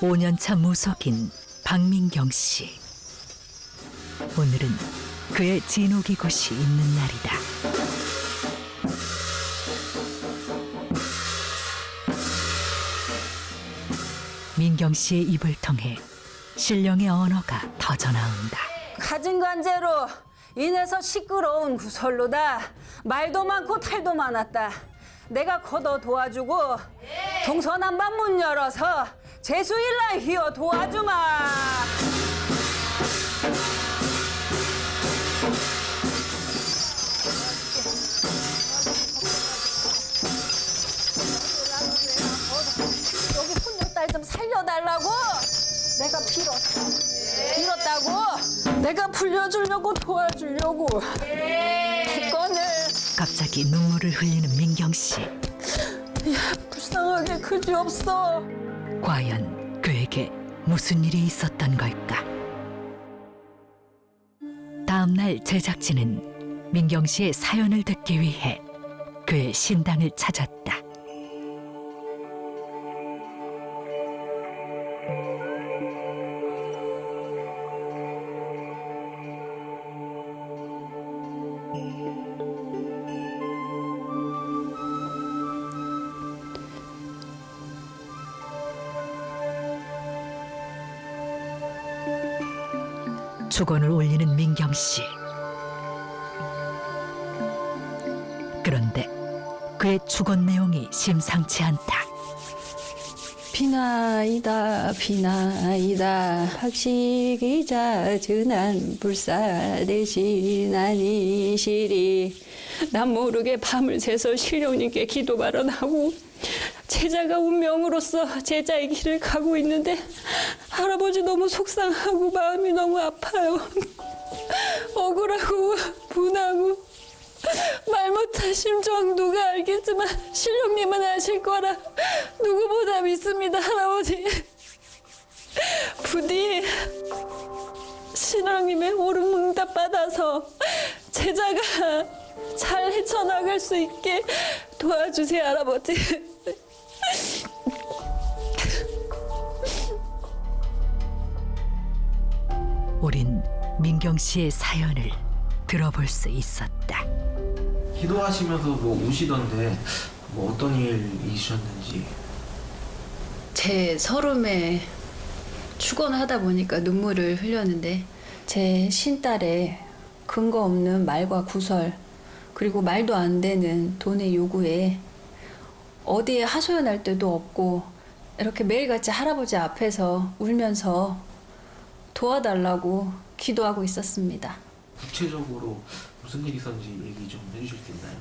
5년차 무속인 박민경 씨. 오늘은 그의 진호기굿이 있는 날이다. 민경 씨의 입을 통해 신령의 언어가 터져나온다. 가진 관제로 인해서 시끄러운 구설로다. 말도 많고 탈도 많았다. 내가 걷어 도와주고 동서남반 문 열어서 재수일날 휘어 도와주마. 여기 손녀딸 좀 살려달라고 내가 빌었다고. 내가 불려주려고 도와주려고 대건을. 갑자기 눈물을 흘리는 민경 씨. 불쌍하게 그지없어. 과연 그에게 무슨 일이 있었던 걸까? 다음 날 제작진은 민경 씨의 사연을 듣기 위해 그의 신당을 찾았다. 축원을 올리는 민경 씨. 그런데 그의 축원 내용이 심상치 않다. 비나이다 비나이다 박식이자 전한 불사대신하니 시리. 난 모르게 밤을 새서 신령님께 기도 발언하고 제자가 운명으로서 제자의 길을 가고 있는데 할아버지 너무 속상하고 마음이 너무 아파요. 억울하고 분하고 말 못할 심정 누가 알겠지만 신령님은 아실 거라 누구보다 믿습니다, 할아버지. 부디 신령님의 옳은 응답 받아서 제자가 잘 헤쳐나갈 수 있게 도와주세요, 할아버지. 우린 민경 씨의 사연을 들어볼 수 있었다. 기도하시면서 뭐 우시던데 뭐 어떤 일이셨는지. 제 서름에 축원하다 보니까 눈물을 흘렸는데 제 신딸의 근거 없는 말과 구설 그리고 말도 안 되는 돈의 요구에 어디에 하소연할 데도 없고 이렇게 매일같이 할아버지 앞에서 울면서 도와달라고 기도하고 있었습니다. 구체적으로 무슨 일이 있었는지 얘기 좀 해주실 수 있나요?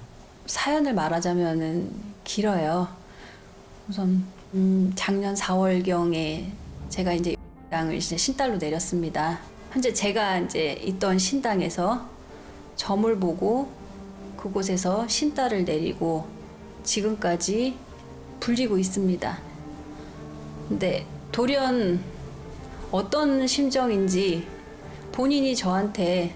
사연을 말하자면은 길어요. 우선 작년 4월경에 제가 이제 땅을 이제 신딸로 내렸습니다. 현재 제가 이제 있던 신당에서 점을 보고 그곳에서 신딸을 내리고 지금까지 불리고 있습니다. 근데 돌연 어떤 심정인지 본인이 저한테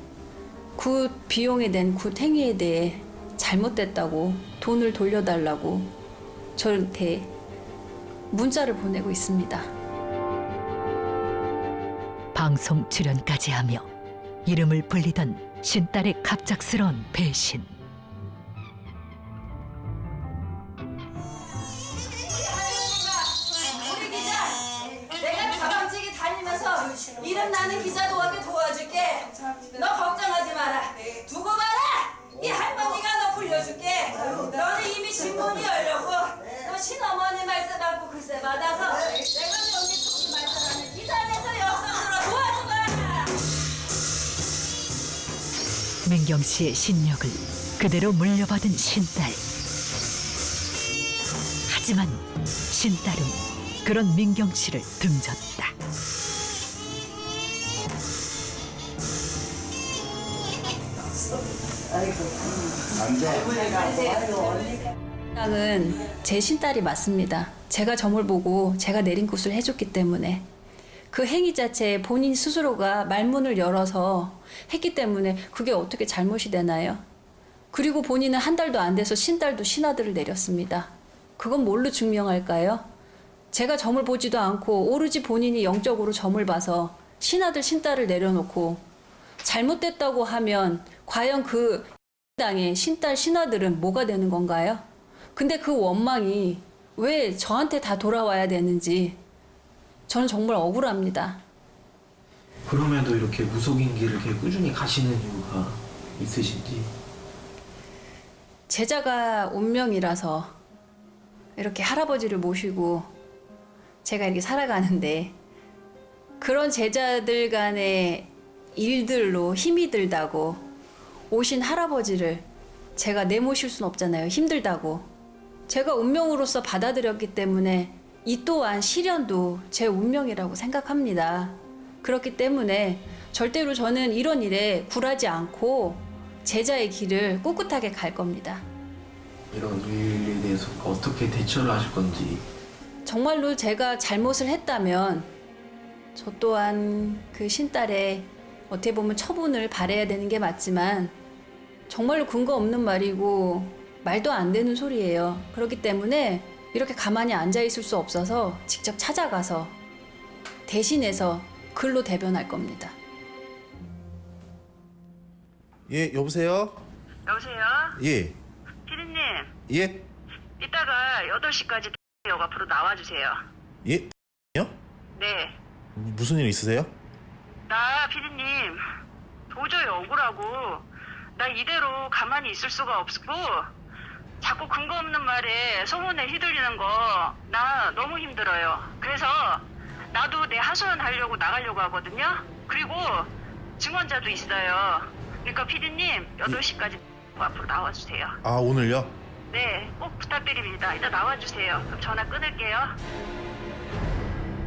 굿 비용에 낸 굿 행위에 대해 잘못됐다고 돈을 돌려달라고 저한테 문자를 보내고 있습니다. 방송 출연까지 하며 이름을 불리던 신딸의 갑작스러운 배신. 우리 기자, 내가 가방지기 다니면서 이름 나는 기자 도와줄게. 너 걱정하지 마라. 두고 봐라. 이 할머니가 너 불려줄게. 너는 이미 신문이 열렸고 너 신어머니 말씀 받고 글쎄 받아서 내가 여기 총리 말씀하는 기자에서 역선으로 도와주마. 민경 씨의 신력을 그대로 물려받은 신딸. 하지만 신딸은 그런 민경 씨를 등졌다. 신당은 제 신딸이 맞습니다. 제가 점을 보고 제가 내린 굿을 해줬기 때문에 그 행위 자체에 본인 스스로가 말문을 열어서 했기 때문에 그게 어떻게 잘못이 되나요? 그리고 본인은 한 달도 안 돼서 신딸도 신하들을 내렸습니다. 그건 뭘로 증명할까요? 제가 점을 보지도 않고 오로지 본인이 영적으로 점을 봐서 신하들 신딸을 내려놓고 잘못됐다고 하면 과연 그 당의 신딸 신하들은 뭐가 되는 건가요? 근데 그 원망이 왜 저한테 다 돌아와야 되는지 저는 정말 억울합니다. 그럼에도 이렇게 무속인 길을 이렇게 꾸준히 가시는 이유가 있으신지. 제자가 운명이라서 이렇게 할아버지를 모시고 제가 이렇게 살아가는데 그런 제자들 간의 일들로 힘이 들다고 오신 할아버지를 제가 내모실 순 없잖아요. 힘들다고. 제가 운명으로서 받아들였기 때문에 이 또한 시련도 제 운명이라고 생각합니다. 그렇기 때문에 절대로 저는 이런 일에 굴하지 않고 제자의 길을 꿋꿋하게 갈 겁니다. 이런 일에 대해서 어떻게 대처를 하실 건지. 정말로 제가 잘못을 했다면 저 또한 그 신딸의 어떻게 보면 처분을 바라야 되는 게 맞지만 정말로 근거 없는 말이고 말도 안 되는 소리예요. 그렇기 때문에 이렇게 가만히 앉아 있을 수 없어서 직접 찾아가서 대신해서 글로 대변할 겁니다. 예, 여보세요? 여보세요? 예. 피디님, 예? 이따가 8시까지 역 앞으로 나와주세요. 예? 요? 네. 무슨 일 있으세요? 나 피디님, 도저히 억울하고 나 이대로 가만히 있을 수가 없고 자꾸 근거 없는 말에 소문에 휘둘리는 거 나 너무 힘들어요. 그래서 나도 내 하소연하려고 나가려고 하거든요. 그리고 증언자도 있어요. 그러니까 피디님 8시까지 앞으로 나와주세요. 아, 오늘요? 네, 꼭 부탁드립니다. 이따 나와주세요. 그럼 전화 끊을게요.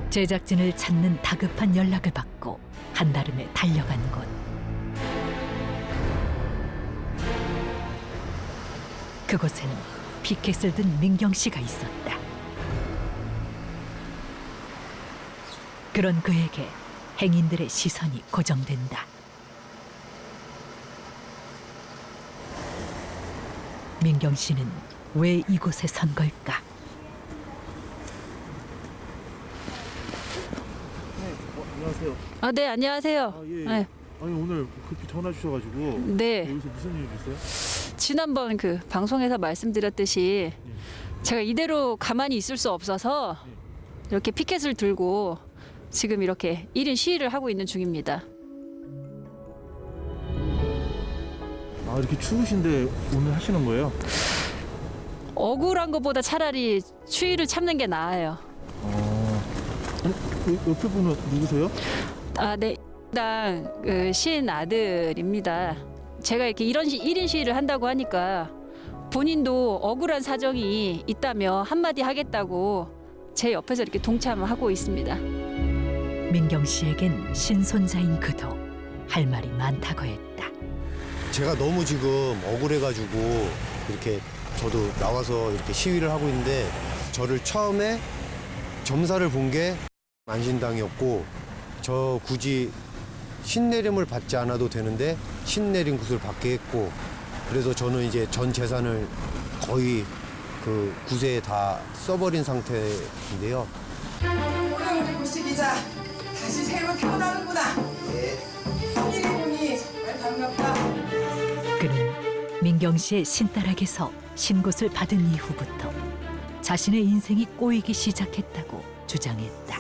제작진을 찾는 다급한 연락을 받고 한달음에 달려간 곳. 그곳에는 피켓을 든 민경 씨가 있었다. 그런 그에게 행인들의 시선이 고정된다. 민경 씨는 왜 이곳에 선 걸까? 안녕하세요. 아, 네, 안녕하세요. 아, 예. 네. 아니 오늘 급히 전화 주셔가지고 네. 여기서 무슨 일 있어요? 지난번 그 방송에서 말씀드렸듯이 제가 이대로 가만히 있을 수 없어서 이렇게 피켓을 들고 지금 이렇게 1인 시위를 하고 있는 중입니다. 아 이렇게 추우신데 오늘 하시는 거예요? 억울한 것보다 차라리 추위를 참는 게 나아요. 아니 옆에 분은 누구세요? 아, 네. 당 그 시인 아들입니다. 제가 이렇게 이런 1인 시위를 한다고 하니까 본인도 억울한 사정이 있다며 한마디 하겠다고 제 옆에서 이렇게 동참하고 있습니다. 민경 씨에겐 신손자인 그도 할 말이 많다고 했다. 제가 너무 지금 억울해가지고 이렇게 저도 나와서 이렇게 시위를 하고 있는데 저를 처음에 점사를 본 게 만신당이었고 저 굳이 신내림을 받지 않아도 되는데 신내림 굿을 받게 했고 그래서 저는 이제 전 재산을 거의 그 굿에 다 써버린 상태인데요. 오늘 우리 고씨 기자 다시 새로 태어나는구나. 일이 보니 정말 반갑다. 그는 민경 씨의 신딸에게서 신굿을 받은 이후부터 자신의 인생이 꼬이기 시작했다고 주장했다.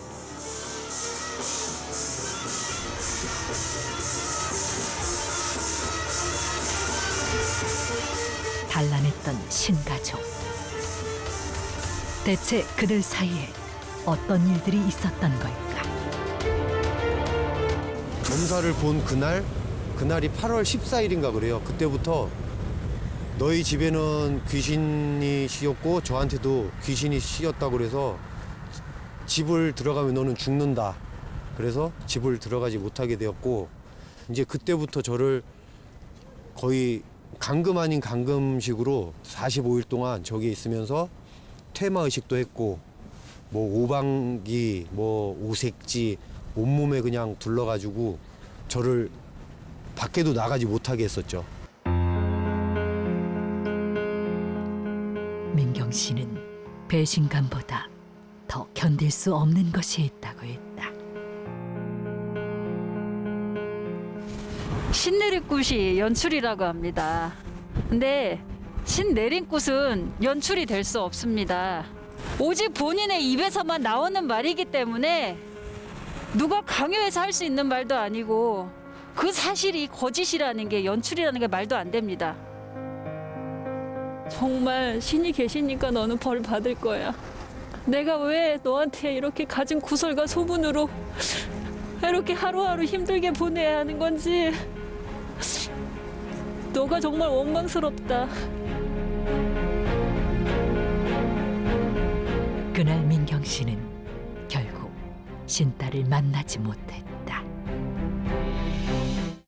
단란했던 신가족. 대체 그들 사이에 어떤 일들이 있었던 걸까? 점사를 본 그날이 8월 14일인가 그래요. 그때부터 너희 집에는 귀신이 씌었고 저한테도 귀신이 씌었다고 그래서 집을 들어가면 너는 죽는다. 그래서 집을 들어가지 못하게 되었고 이제 그때부터 저를 거의 감금 아닌 감금식으로 45일 동안 저기에 있으면서 퇴마의식도 했고 뭐 오방기, 뭐 오색지 온몸에 그냥 둘러가지고 저를 밖에도 나가지 못하게 했었죠. 민경 씨는 배신감보다 더 견딜 수 없는 것이 있다고 했다. 신내림굿이 연출이라고 합니다. 근데 신내림굿은 연출이 될 수 없습니다. 오직 본인의 입에서만 나오는 말이기 때문에 누가 강요해서 할 수 있는 말도 아니고 그 사실이 거짓이라는 게 연출이라는 게 말도 안 됩니다. 정말 신이 계시니까 너는 벌 받을 거야. 내가 왜 너한테 이렇게 가진 구설과 소문으로 이렇게 하루하루 힘들게 보내야 하는 건지 너가 정말 원망스럽다. 그날 민경 씨는 결국 신딸을 만나지 못했다.